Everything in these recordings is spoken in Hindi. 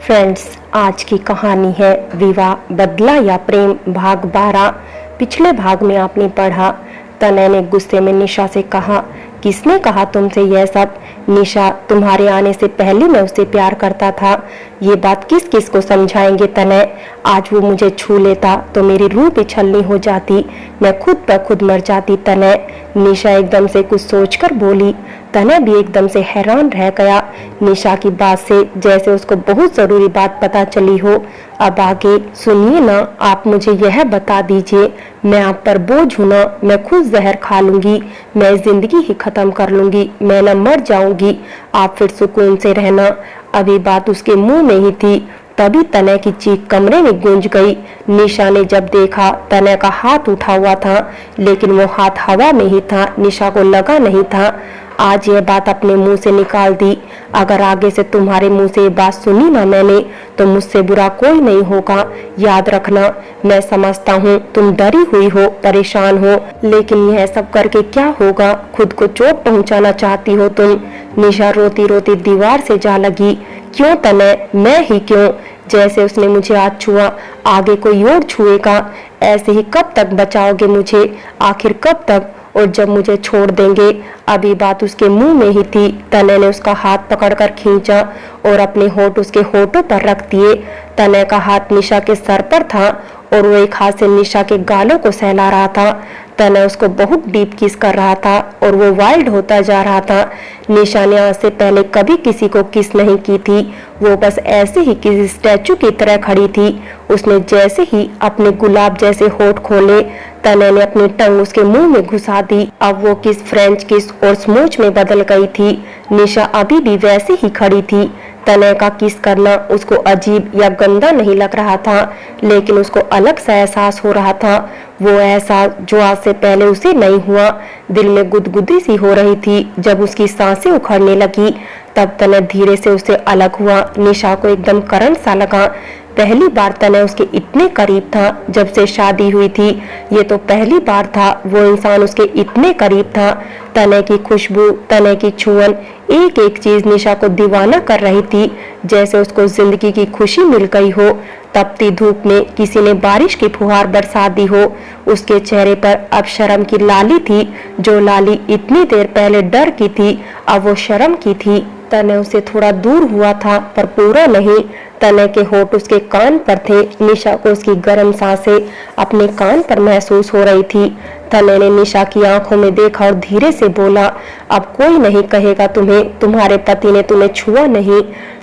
फ्रेंड्स, आज की कहानी है विवाह बदला या प्रेम भाग 12। पिछले भाग में आपने पढ़ा, तनय ने गुस्से में निशा से कहा, किसने कहा तुमसे यह सब? निशा, तुम्हारे आने से पहले मैं उससे प्यार करता था। ये बात किस किस को समझाएंगे तनय? आज वो मुझे छू लेता तो मेरी रूह भी छलनी हो जाती, मैं खुद पर खुद मर जाती। तनय, निशा एकदम से कुछ सोचकर बोली। तनय भी एकदम से हैरान रह गया निशा की बात से, जैसे उसको बहुत जरूरी बात पता चली हो। अब आगे सुनिए ना, आप मुझे यह बता दीजिए, मैं आप पर बोझ हूं ना? मैं खुद जहर खा लूंगी, मैं जिंदगी ही खत्म कर लूंगी, मैं न मर जाऊंगी, आप फिर सुकून से रहना। अभी बात उसके मुंह में ही थी, तभी तनय की चीख कमरे में गूंज गई। निशा ने जब देखा, तनय का हाथ उठा हुआ था, लेकिन वो हाथ हवा में ही था, निशा को लगा नहीं था। आज यह बात अपने मुंह से निकाल दी। अगर आगे से तुम्हारे मुंह से ये बात सुनी ना मैंने, तो मुझसे बुरा कोई नहीं होगा। याद रखना, मैं समझता हूँ तुम डरी हुई हो, परेशान हो, लेकिन यह सब करके क्या होगा? खुद को चोट पहुँचाना चाहती हो तुम। निशा रोती रोती दीवार से जा लगी। क्यों तनय, मैं ही क्यों? जैसे उसने मुझे आज छुआ, आगे कोई और छुएगा? ऐसे ही कब तक बचाओगे मुझे? आखिर कब तक? और जब मुझे छोड़ देंगे? अभी बात उसके मुंह में ही थी, तनय ने उसका हाथ पकड़कर खींचा और अपने होठ उसके होठों पर रख दिए। तनय का हाथ निशा के सर पर था और वो एक हाथ से निशा के गालों को सहला रहा था। तनय उसको बहुत डीप किस कर रहा था और वो वाइल्ड होता जा रहा था। निशा ने आज से पहले कभी किसी को किस नहीं की थी, वो बस ऐसे ही किसी स्टैचू की तरह खड़ी थी। उसने जैसे ही अपने गुलाब जैसे होठ खोले, तनय ने अपनी टंग उसके मुंह में घुसा दी। अब वो किस फ्रेंच किस और स्मूच में बदल गई थी। निशा अभी भी वैसे ही खड़ी थी। तनय का किस करना उसको अजीब या गंदा नहीं लग रहा था, लेकिन उसको अलग सा एहसास हो रहा था। वो एहसास जो आज से पहले उसे नहीं हुआ। दिल में गुदगुदी सी हो रही थी। जब उसकी सांसें उखड़ने लगी, तब तनय धीरे से उससे अलग हुआ। निशा को एकदम करंट सा लगा। पहली बार तनय उसके इतने करीब था जब से शादी हुई थी। ये तो पहली बार था वो इंसान उसके इतने करीब था। तनय की खुशबू, तनय की छुअन, एक एक चीज निशा को दीवाना कर रही थी, जैसे उसको जिंदगी की खुशी मिल गई हो। तपती धूप में किसी ने बारिश की फुहार बरसा दी हो। उसके चेहरे पर अब शर्म की लाली थी। जो लाली इतनी देर पहले डर की थी, अब वो शर्म की थी। तनय उसे थोड़ा दूर हुआ था, पर पूरा नहीं। तनय के होठ उसके कान पर थे। निशा को उसकी गर्म सांसें अपने कान पर महसूस हो रही थी। तनय ने निशा की आंखों में देखा और धीरे से बोला, अब कोई नहीं कहेगा तुम्हें तुम्हारे पति ने तुम्हें छुआ नहीं।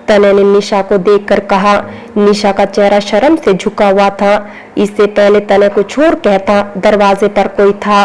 तनय ने निशा को देखकर कहा। निशा का चेहरा शर्म से झुका हुआ था। इससे पहले तनय कुछ और कहता, दरवाजे पर कोई था।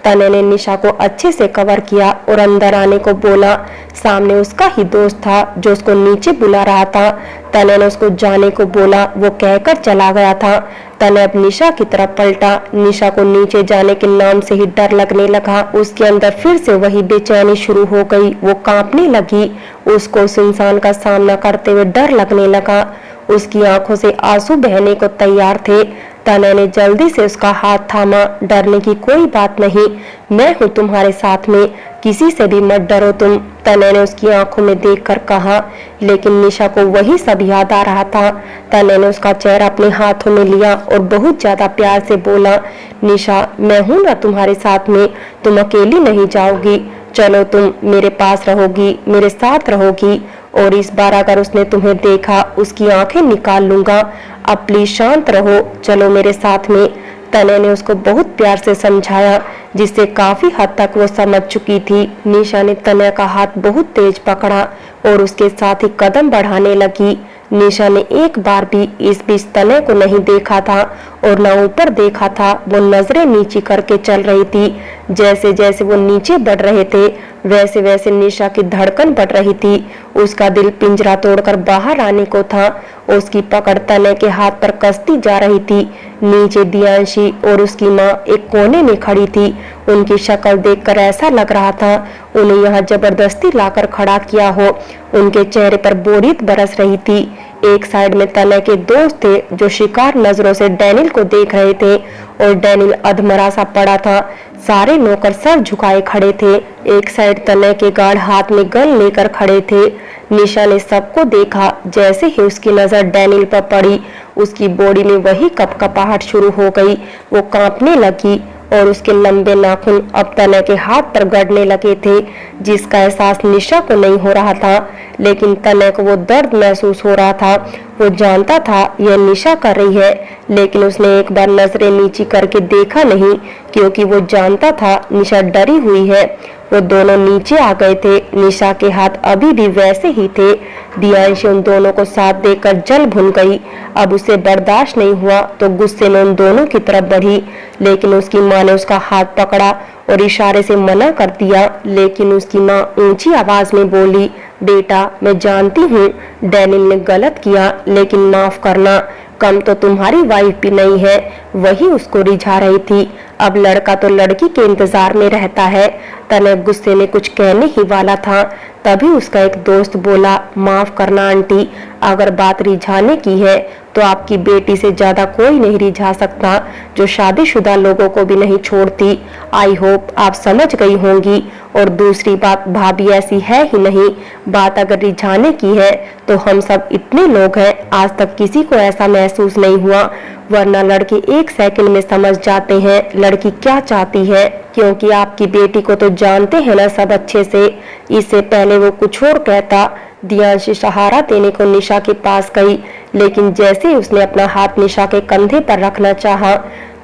तनय ने निशा को अच्छे से कवर किया और अंदर आने को बोला। सामने उसका ही दोस्त था जो उसको नीचे बुला रहा था। तनय ने उसको जाने को बोला, वो कहकर चला गया था। तनय अब निशा की तरफ पलटा। निशा को नीचे जाने के नाम से ही डर लगने लगा। उसके अंदर फिर से वही बेचैनी शुरू हो गई। वो कांपने लगी। उसको उस इंसान का सामना करते हुए डर लगने लगा। उसकी आंखों से आंसू बहने को तैयार थे। तनय ने जल्दी से उसका हाथ थामा। डरने की कोई बात नहीं, मैं हूँ तुम्हारे साथ में, किसी से भी मत डरो तुम, तनय ने उसकी आंखों में देखकर कहा। लेकिन निशा को वही सब याद आ रहा था। तनय ने उसका चेहरा अपने हाथों में लिया और बहुत ज्यादा प्यार से बोला, निशा, मैं हूँ ना तुम्हारे साथ में, तुम अकेली नहीं जाओगी, चलो तुम मेरे पास रहोगी, मेरे साथ रहोगी। और इस बार अगर उसने तुम्हें देखा, उसकी आंखें निकाल लूंगा। अब प्लीज शांत रहो, चलो मेरे साथ में। तनय ने उसको बहुत प्यार से समझाया, जिससे काफी हद तक वो समझ चुकी थी। निशा ने तनय का हाथ बहुत तेज पकड़ा और उसके साथ ही कदम बढ़ाने लगी। निशा ने एक बार भी इस बीच तनय को नहीं देखा था और न ऊपर देखा था। वो नजरें नीचे करके चल रही थी। जैसे जैसे वो नीचे बढ़ रहे थे, वैसे वैसे निशा की धड़कन बढ़ रही थी। उसका दिल पिंजरा तोड़कर बाहर आने को था। उसकी पकड़ तनय के हाथ पर कसती जा रही थी। नीचे दियांशी और उसकी माँ एक कोने में खड़ी थी। उनकी शक्ल देखकर ऐसा लग रहा था उन्हें यहाँ जबरदस्ती लाकर खड़ा किया हो। उनके चेहरे पर बोरियत बरस रही थी। एक साइड में तनय के दोस्त थे जो शिकार नजरों से डैनियल को देख रहे थे और डैनियल अधमरा सा पड़ा था। सारे नौकर सर झुकाए खड़े थे। एक साइड तनय के गार्ड हाथ में गन लेकर खड़े थे। निशा ने सबको देखा। जैसे ही उसकी नजर डैनियल पर पड़ी, उसकी बॉडी में वही कपकपाहट शुरू हो गई। वो कांपने लगी और उसके लंबे नाखून अब तनय के हाथ पर गड़ने लगे थे, जिसका एहसास निशा को नहीं हो रहा था, लेकिन तनय को वो दर्द महसूस हो रहा था। वो जानता था यह निशा कर रही है, लेकिन उसने एक बार नजरें नीची करके देखा नहीं, क्योंकि वो जानता था निशा डरी हुई है। वो दोनों नीचे आ गए थे। निशा के हाथ अभी भी वैसे ही थे। दियांशी उन दोनों को साथ देकर जल भुन गई। अब उसे बर्दाश्त नहीं हुआ तो गुस्से में उन दोनों की तरफ बढ़ी, लेकिन उसकी माँ ने उसका हाथ पकड़ा और इशारे से मना कर दिया। लेकिन उसकी माँ ऊंची आवाज में बोली, बेटा मैं जानती हूँ डैनियल ने गलत किया, लेकिन माफ करना, कम तो तुम्हारी वाइफ भी नहीं है। वही उसको रिझा रही थी। अब लड़का तो लड़की के इंतजार में रहता है। तनय गुस्से में कुछ कहने ही वाला था, तभी उसका एक दोस्त बोला, माफ करना आंटी, अगर बात रिझाने की है तो आपकी बेटी से ज्यादा कोई नहीं रिझा सकता, जो शादीशुदा लोगों को भी नहीं छोड़ती। आई होप आप समझ गई होंगी। और दूसरी बात, भाभी ऐसी है ही नहीं। बात अगर रिझाने की है तो हम सब इतने लोग हैं, आज तक किसी को ऐसा महसूस नहीं हुआ, वरना लड़के एक सेकंड में समझ जाते हैं लड़की क्या चाहती है, क्योंकि आपकी बेटी को तो जानते हैं ना सब अच्छे से। इससे पहले वो कुछ और कहता। दियांशी सहारा देने को निशा के पास गई, लेकिन जैसे ही उसने अपना हाथ निशा के कंधे पर रखना चाहा,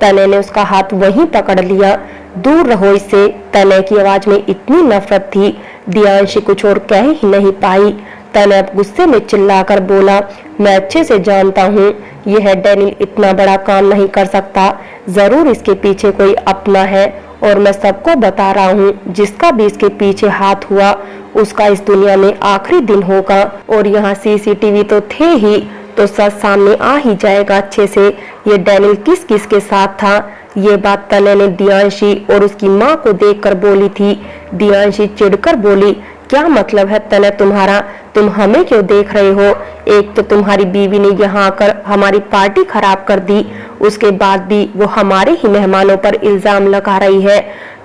तनय ने उसका हाथ वहीं पकड़ लिया। दूर रहो इससे। तनय की आवाज में इतनी नफरत थी, दियांशी कुछ और कह ही नहीं पाई। तनय गुस्से में चिल्लाकर बोला, मैं अच्छे से जानता हूँ यह डैनियल इतना बड़ा काम नहीं कर सकता, जरूर इसके पीछे कोई अपना है, और मैं सबको बता रहा हूँ जिसका भी इसके पीछे हाथ हुआ उसका इस दुनिया में आखिरी दिन होगा। और यहाँ सीसीटीवी तो थे ही, तो सच सामने आ ही जाएगा अच्छे से ये डैनियल किस किस के साथ था। ये बात तनय ने दियांशी और उसकी माँ को देखकर बोली थी। दियांशी चिढ़कर बोली, क्या मतलब है तनय तुम्हारा, तुम हमें क्यों देख रहे हो? एक तो तुम्हारी बीवी ने यहाँ आकर हमारी पार्टी खराब कर दी, उसके बाद भी वो हमारे ही मेहमानों पर इल्जाम लगा रही है।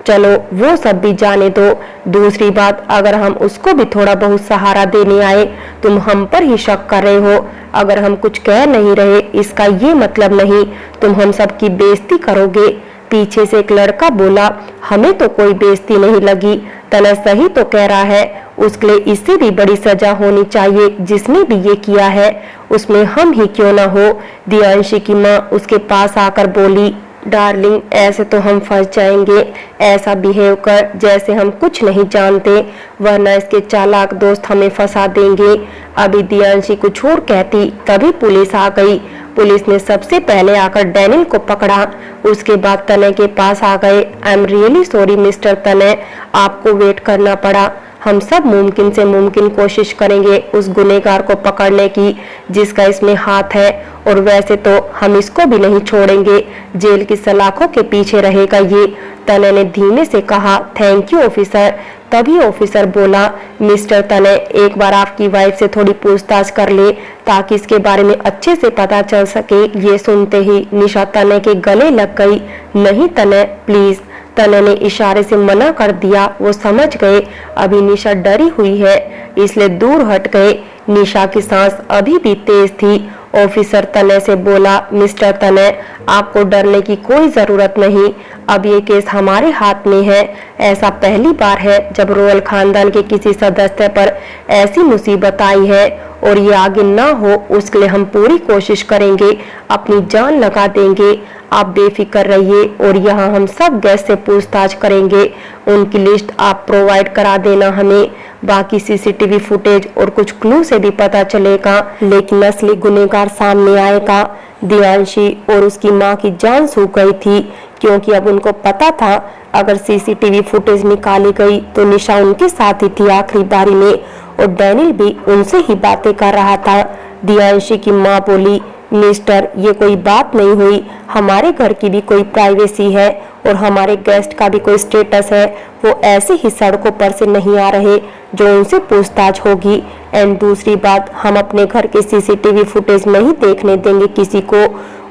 चलो वो सब भी जाने दो। दूसरी बात, अगर हम उसको भी थोड़ा बहुत सहारा देने आए, तुम हम पर ही शक कर रहे हो। अगर हम कुछ कह नहीं रहे, इसका ये मतलब नहीं तुम हम सब की बेइज्जती करोगे। पीछे से एक लड़का बोला, हमें तो कोई बेइज्जती नहीं लगी, तनय सही तो कह रहा है, उसके लिए इससे भी बड़ी सजा होनी चाहिए। जिसने भी ये किया है उसमें हम ही क्यों ना हो। दियांशी की माँ उसके पास आकर बोली, डार्लिंग ऐसे तो हम फंस जाएंगे, ऐसा बिहेव कर जैसे हम कुछ नहीं जानते, वरना इसके चालाक दोस्त हमें फंसा देंगे। अभी दियांशी कुछ और कहती, तभी पुलिस आ गई। पुलिस ने सबसे पहले आकर डैनियल को पकड़ा, उसके बाद तनय के पास आ गए। I am really sorry mister तनय, आपको वेट करना पड़ा। हम सब मुमकिन से मुमकिन कोशिश करेंगे उस गुनहगार को पकड़ने की जिसका इसमें हाथ है, और वैसे तो हम इसको भी नहीं छोड़ेंगे, जेल की सलाखों के पीछे रहेगा ये। तनय ने धीमे से कहा, थैंक यू ऑफिसर। तभी ऑफिसर बोला, मिस्टर तनय, एक बार आपकी वाइफ से थोड़ी पूछताछ कर ले ताकि इसके बारे में अच्छे से पता चल सके। ये सुनते ही निशा तनय के गले लग गई। नहीं तनय प्लीज। तनय ने इशारे से मना कर दिया। वो समझ गए अभी निशा डरी हुई है, इसलिए दूर हट गए। निशा की सांस अभी भी तेज थी। ऑफिसर तनय से बोला, मिस्टर तनय, आपको डरने की कोई जरूरत नहीं, अब ये केस हमारे हाथ में है। ऐसा पहली बार है जब रॉयल खानदान के किसी सदस्य पर ऐसी मुसीबत आई है, और ये आगे ना हो उसके लिए हम पूरी कोशिश करेंगे, अपनी जान लगा देंगे। आप बेफिक्र रहिए, और यहाँ हम सब गेस्ट से पूछताछ करेंगे, उनकी लिस्ट आप प्रोवाइड करा देना हमें। बाकी सीसीटीवी फुटेज और कुछ क्लू से भी पता चलेगा, लेकिन असली गुनहगार सामने आएगा। दियांशी और उसकी माँ की जान सूख गई थी, क्योंकि अब उनको पता था अगर सीसीटीवी फुटेज निकाली गई तो निशा उनके साथ ही थी आखिरी बारी में, और डैनियल भी उनसे ही बातें कर रहा था। दियांशी की माँ बोली, मिस्टर, ये कोई बात नहीं हुई, हमारे घर की भी कोई प्राइवेसी है और हमारे गेस्ट का भी कोई स्टेटस है। वो ऐसे ही सड़कों पर से नहीं आ रहे जो उनसे पूछताछ होगी। एंड दूसरी बात, हम अपने घर के सीसीटीवी फुटेज नहीं देखने देंगे किसी को।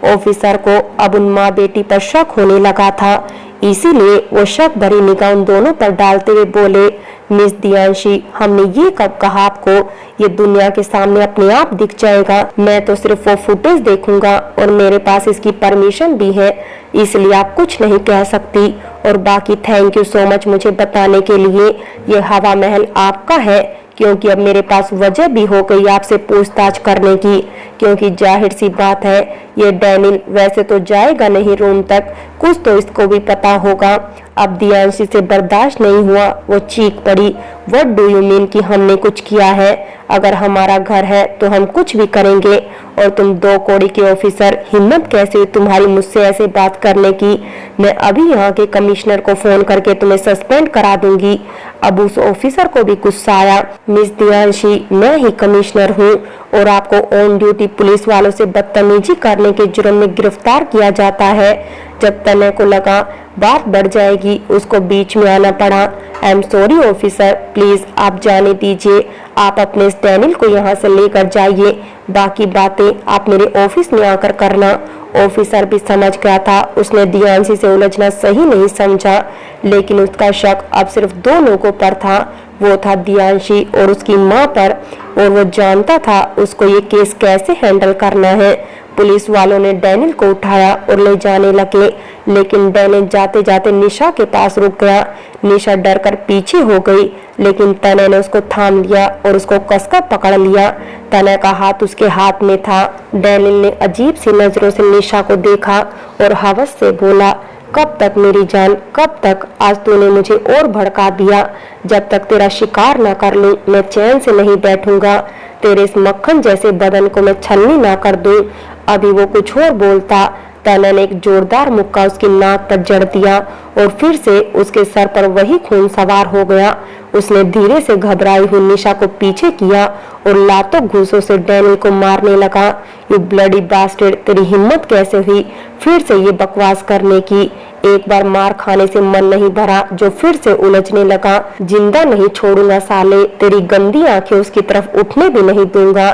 ऑफिसर को अब उन माँ बेटी पर शक होने लगा था, इसीलिए वो शक भरी निगाह उन दोनों पर डालते हुए बोले, मिस दियांशी, हमने ये कब कहा आपको? ये दुनिया के सामने अपने आप दिख जाएगा। मैं तो सिर्फ वो फुटेज देखूंगा और मेरे पास इसकी परमिशन भी है, इसलिए आप कुछ नहीं कह सकती। और बाकी थैंक यू सो मच मुझे बताने के लिए। ये हवा महल आपका है, क्योंकि अब मेरे पास वजह भी हो गई आपसे पूछताछ करने की, क्योंकि जाहिर सी बात है ये डैनियल वैसे तो जाएगा नहीं रूम तक, कुछ तो इसको भी पता होगा। अब दियांशी से बर्दाश्त नहीं हुआ, वो चीख पड़ी, व्हाट डू यू मीन कि हमने कुछ किया है? अगर हमारा घर है तो हम कुछ भी करेंगे। और तुम 2 कौड़ी के ऑफिसर, हिम्मत कैसे हुई तुम्हारी मुझसे ऐसे बात करने की? मैं अभी यहाँ के कमिश्नर को फोन करके तुम्हें सस्पेंड करा दूंगी। अब उस ऑफिसर को भी गुस्सा आया, मिस दियांशी, मैं ही कमिश्नर हूँ और आपको ऑन ड्यूटी पुलिस वालों से बदतमीजी करने के जुर्म में गिरफ्तार किया जाता है। जब तनय को लगा बात बढ़ जाएगी, उसको बीच में आना पड़ा। I am sorry officer, please आप जाने दीजिए, आप अपने इस डैनियल को यहाँ से लेकर जाइए, बाकी बातें आप मेरे ऑफिस में आकर करना। ऑफिसर भी समझ गया था उसने दियांशी से उलझना सही नहीं समझा, लेकिन उसका शक अब सिर्फ 2 लोगों पर था, वो था दियांशी और उसकी माँ पर, और वो जानता था उसको ये केस कैसे हैंडल करना है। पुलिस वालों ने डैनियल को उठाया और ले जाने लगे, लेकिन डैनियल जाते जाते निशा के पास रुक गया। निशा डर कर पीछे हो गई, लेकिन तनय ने उसको थाम लिया और उसको कसकर पकड़ लिया। तनय का हाथ उसके हाथ में था। डैनियल ने अजीब सी नजरों से निशा को देखा और हवस से बोला, कब तक मेरी जान, कब तक? आज तूने मुझे और भड़का दिया। जब तक तेरा शिकार न कर लूं, मैं चैन से नहीं बैठूंगा। तेरे इस मक्खन जैसे बदन को मैं छलनी ना कर दूं। अभी वो कुछ और बोलता, तनय ने एक जोरदार मुक्का उसकी नाक पर जड़ दिया और फिर से उसके सर पर वही खून सवार हो गया। उसने धीरे से घबराई हुई निशा को पीछे किया और लातों घूसों से डैनियल को मारने लगा। यू ब्लडी बास्टर्ड, तेरी हिम्मत कैसे हुई फिर से ये बकवास करने की? एक बार मार खाने से मन नहीं भरा, जो फिर से उलझने लगा। जिंदा नहीं छोड़ूंगा साले, तेरी गंदी आंखें उसकी तरफ उठने भी नहीं दूंगा।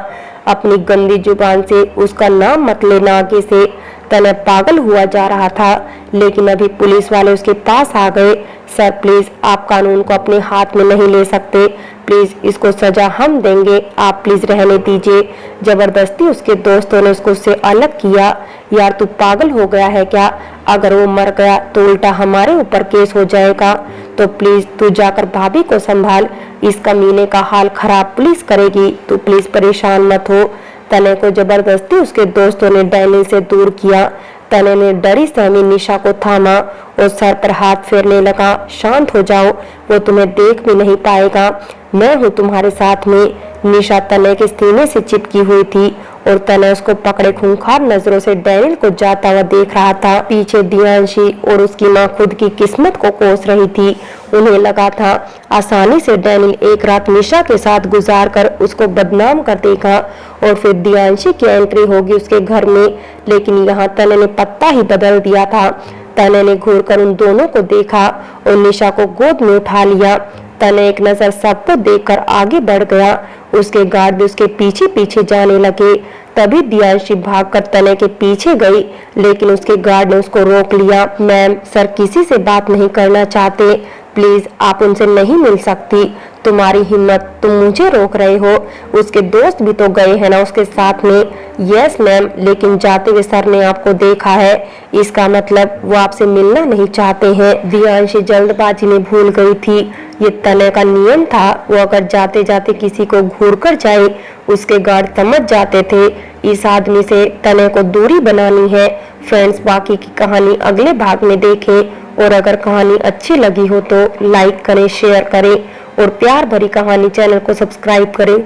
अपनी गंदी जुबान से उसका नाम मत लेना आगे से। तनय पागल हुआ जा रहा था, लेकिन अभी पुलिस वाले उसके पास आ गए। सर प्लीज, आप कानून को अपने हाथ में नहीं ले सकते, प्लीज इसको सजा हम देंगे, आप प्लीज रहने दीजिए। जबरदस्ती उसके दोस्तों ने उसको उससे अलग किया। यार तू पागल हो गया है क्या? अगर वो मर गया तो उल्टा हमारे ऊपर केस हो जाएगा, तो प्लीज तू जाकर भाभी को संभाल, इस कमीने का हाल खराब पुलिस करेगी, तू प्लीज परेशान मत हो। तनय को जबरदस्ती उसके दोस्तों ने डैनियल से दूर किया। तनय ने डरी सहमी निशा को थामा और सर पर हाथ फेरने लगा, शांत हो जाओ, वो तुम्हें देख भी नहीं पाएगा, मैं हूँ तुम्हारे साथ में। निशा तनय के सीने से चिपकी हुई थी और तनय उसको पकड़े खूंखार नजरों से डैनियल को जाता हुआ देख रहा था। पीछे दियांशी और उसकी माँ खुद की किस्मत को कोस रही थी। उन्हें लगा था आसानी से डैनियल एक रात निशा के साथ गुजार कर उसको बदनाम कर देगा और फिर दियांशी की एंट्री होगी उसके घर में, लेकिन यहाँ तनय ने पत्ता ही बदल दिया था। तनय ने घूरकर उन दोनों को देखा और निशा को गोद में उठा लिया। तनय एक नजर सबको देखकर आगे बढ़ गया। उसके गार्ड भी उसके पीछे पीछे जाने लगे। तभी दियांशी भागकर तनय के पीछे गई, लेकिन उसके गार्ड ने उसको रोक लिया। मैम, सर किसी से बात नहीं करना चाहते, प्लीज आप उनसे नहीं मिल सकती। तुम्हारी हिम्मत, तुम मुझे रोक रहे हो? उसके दोस्त भी तो गए हैं ना उसके साथ में। यस मैम, लेकिन जाते हुए सर ने आपको देखा है, इसका मतलब वो आपसे मिलना नहीं चाहते हैं। दियांशी जल्दबाजी में भूल गई थी, ये तनय का नियम था, वो अगर जाते जाते किसी को घूर कर जाए उसके गार्ड समझ जाते थे इस आदमी से तनय को दूरी बनानी है। फ्रेंड्स, बाकी की कहानी अगले भाग में देखें, और अगर कहानी अच्छी लगी हो तो लाइक करें, शेयर करें और प्यार भरी कहानी चैनल को सब्सक्राइब करें।